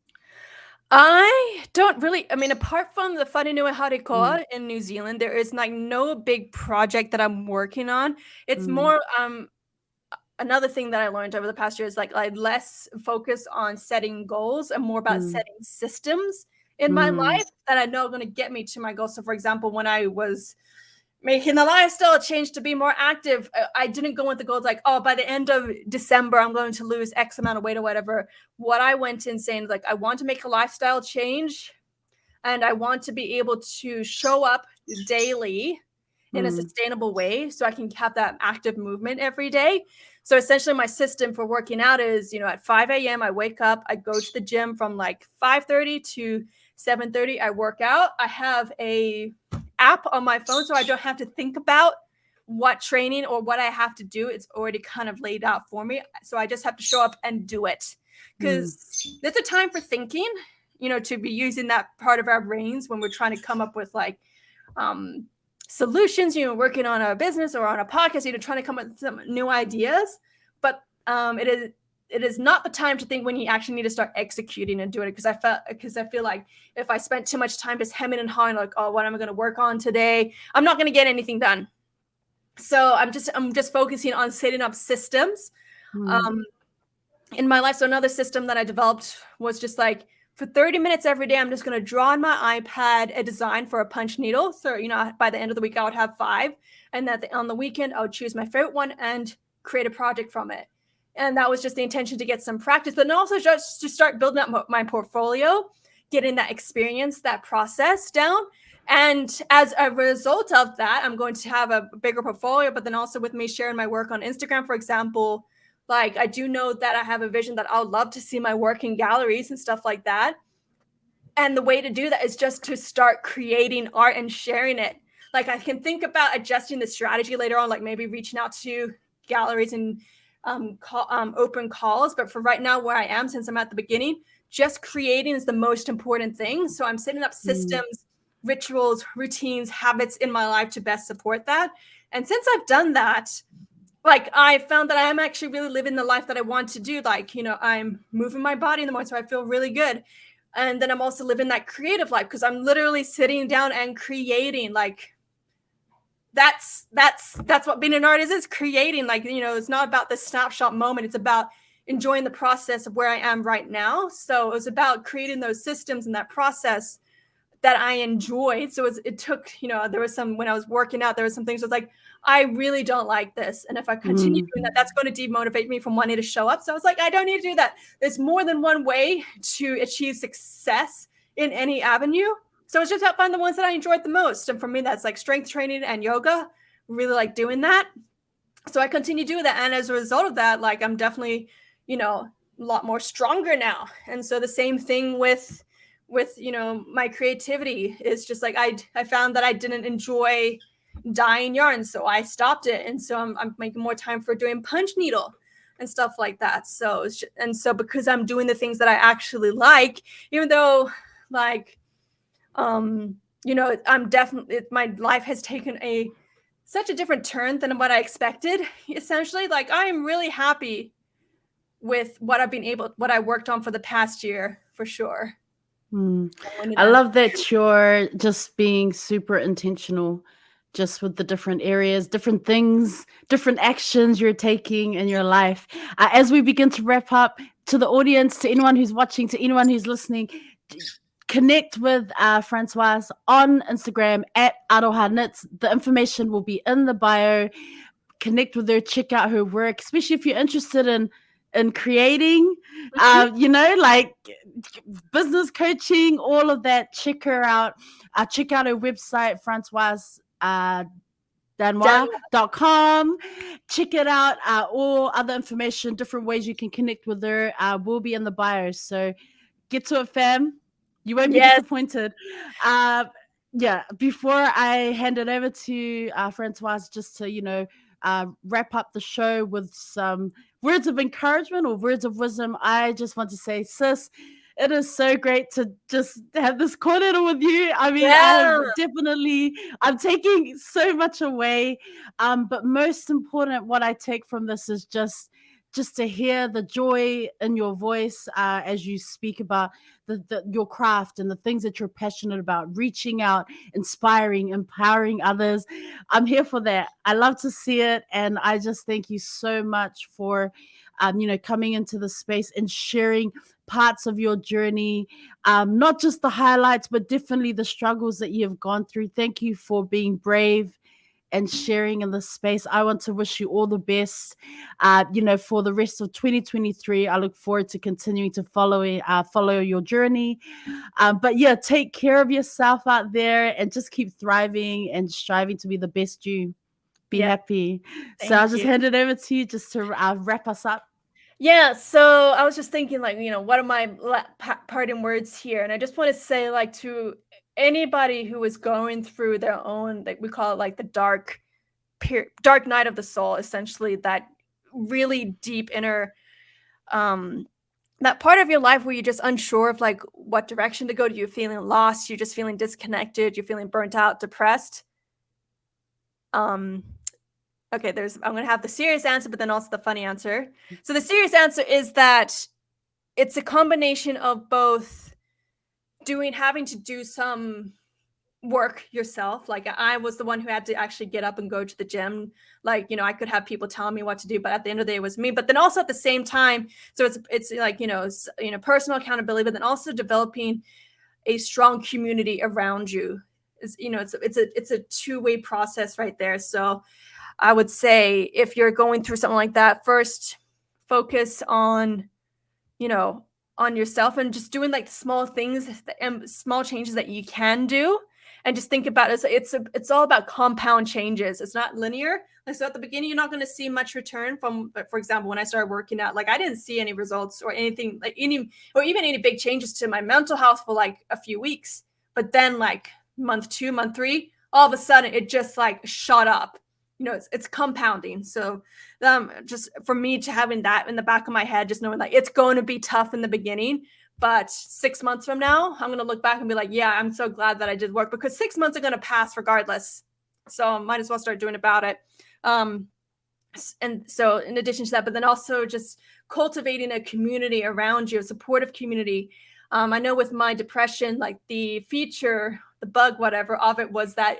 I don't really, apart from the Whanenua Harikoa in New Zealand, there is like no big project that I'm working on. It's more, another thing that I learned over the past year is like I less focus on setting goals and more about setting systems in my life that I know are going to get me to my goals. So for example, when I was making the lifestyle change to be more active, I didn't go with the goals like, oh, by the end of December, I'm going to lose X amount of weight or whatever. What I went in saying, like, I want to make a lifestyle change, and I want to be able to show up daily in a sustainable way so I can have that active movement every day. So essentially my system for working out is, at 5 a.m. I wake up, I go to the gym from like 5:30 to 7:30. I work out. I have a app on my phone, so I don't have to think about what training or what I have to do. It's already kind of laid out for me. So I just have to show up and do it, because there's a time for thinking, to be using that part of our brains when we're trying to come up with like solutions, working on a business or on a podcast, trying to come up with some new ideas. But it is not the time to think when you actually need to start executing and doing it. Because I feel like if I spent too much time just hemming and hawing, like, oh, what am I going to work on today? I'm not going to get anything done. So I'm just focusing on setting up systems in my life. So another system that I developed was just like, for 30 minutes every day, I'm just going to draw on my iPad a design for a punch needle. So, by the end of the week, I would have 5. And that on the weekend, I would choose my favorite one and create a project from it. And that was just the intention to get some practice, but also just to start building up my portfolio, getting that experience, that process down. And as a result of that, I'm going to have a bigger portfolio, but then also with me sharing my work on Instagram, for example, like I do know that I have a vision that I would love to see my work in galleries and stuff like that. And the way to do that is just to start creating art and sharing it. Like I can think about adjusting the strategy later on, like maybe reaching out to galleries and open calls. But for right now, where I am, since I'm at the beginning, just creating is the most important thing. So I'm setting up systems, rituals, routines, habits in my life to best support that. And since I've done that, like I found that I am actually really living the life that I want to do. Like, you know, I'm moving my body in the morning, so I feel really good. And then I'm also living that creative life because I'm literally sitting down and creating. Like that's what being an artist is, creating. Like, you know, it's not about the snapshot moment. It's about enjoying the process of where I am right now. So it was about creating those systems and that process that I enjoyed. So it took, you know, there was some, when I was working out, there was some things I was like, I really don't like this. And if I continue doing that, that's going to demotivate me from wanting to show up. So I was like, I don't need to do that. There's more than one way to achieve success in any avenue. So it's just about finding the ones that I enjoyed the most. And for me, that's like strength training and yoga. Really like doing that. So I continue doing that. And as a result of that, like I'm definitely, you know, a lot more stronger now. And so the same thing with, you know, my creativity is just like, I found that I didn't enjoy dyeing yarn. So I stopped it. And so I'm making more time for doing punch needle and stuff like that. So, so because I'm doing the things that I actually like, even though like, you know, I'm definitely, my life has taken such a different turn than what I expected. Essentially, like I am really happy with what I worked on for the past year, for sure. I love that you're just being super intentional, just with the different areas, different things, different actions you're taking in your life. As we begin to wrap up, to the audience, to anyone who's watching, to anyone who's listening, connect with Francoise on Instagram at Aroha Knits. The information will be in the bio. Connect with her, check out her work, especially if you're interested in creating, you know, like business coaching, all of that. Check her out. Check out her website, Francoise Danoy.com. Check it out. All other information, different ways you can connect with her will be in the bio. So get to it, fam. You won't be disappointed. Yeah, before I hand it over to Francoise, just to, you know, wrap up the show with some words of encouragement or words of wisdom, I just want to say, sis, it is so great to just have this corner with you. I mean, I'm taking so much away. But most important, what I take from this is just to hear the joy in your voice as you speak about your craft and the things that you're passionate about, reaching out, inspiring, empowering others. I'm here for that. I love to see it. And I just thank you so much for, you know, coming into the space and sharing parts of your journey, not just the highlights, but definitely the struggles that you have gone through. Thank you for being brave and sharing in this space. I want to wish you all the best, you know, for the rest of 2023. I look forward to continuing to follow your journey. But yeah, take care of yourself out there and just keep thriving and striving to be the best you. Be happy. So I'll just hand it over to you just to wrap us up. Yeah, so I was just thinking, like, you know, what are my parting words here? And I just want to say, like, to anybody who is going through their own, like we call it, like the dark night of the soul, essentially, that really deep inner, that part of your life where you're just unsure of like what direction to go. You're feeling lost. You're just feeling disconnected. You're feeling burnt out, depressed. Okay, I'm going to have the serious answer, but then also the funny answer. So the serious answer is that it's a combination of both having to do some work yourself. Like I was the one who had to actually get up and go to the gym. Like, you know, I could have people telling me what to do, but at the end of the day, it was me. But then also at the same time, so it's like, you know, personal accountability, but then also developing a strong community around you. You know, it's a two-way process right there. So I would say if you're going through something like that, first focus on, you know, on yourself and just doing like small things and small changes that you can do. And just think about it. It's all about compound changes. It's not linear. Like, so at the beginning, you're not going to see much return from, for example, when I started working out, like I didn't see any results or anything, like even any big changes to my mental health for like a few weeks. But then like month 2, month 3, all of a sudden it just like shot up. You know, it's compounding. So just for me to having that in the back of my head, just knowing like it's going to be tough in the beginning, but 6 months from now, I'm going to look back and be like, yeah, I'm so glad that I did work, because 6 months are going to pass regardless. So I might as well start doing about it. And so in addition to that, but then also just cultivating a community around you, a supportive community. I know with my depression, like the bug, whatever of it was that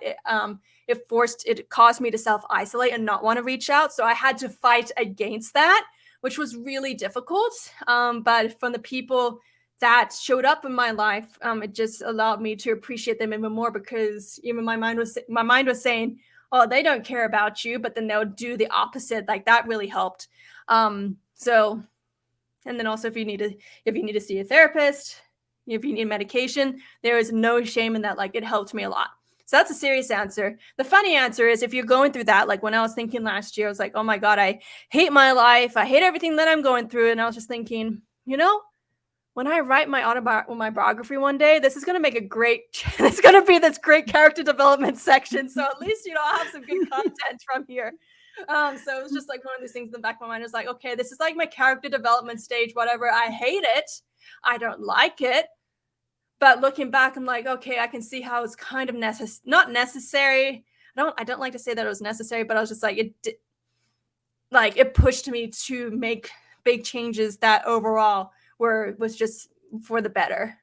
it caused me to self-isolate and not want to reach out. So I had to fight against that, which was really difficult. But from the people that showed up in my life, it just allowed me to appreciate them even more, because even my mind was saying, oh, they don't care about you, but then they'll do the opposite. Like that really helped. So, and then also if you need to see a therapist, if you need medication, there is no shame in that. Like it helped me a lot. So that's a serious answer. The funny answer is, if you're going through that, like when I was thinking last year, I was like, oh my God, I hate my life. I hate everything that I'm going through. And I was just thinking, you know, when I write my biography one day, this is going to make it's going to be this great character development section. So at least, you know, I'll have some good content from here. So it was just like one of those things in the back of my mind. I was like, okay, this is like my character development stage, whatever. I hate it. I don't like it. But looking back, I'm like, okay, I can see how it's kind of not necessary. I don't like to say that it was necessary, but I was just like, it pushed me to make big changes that overall was just for the better.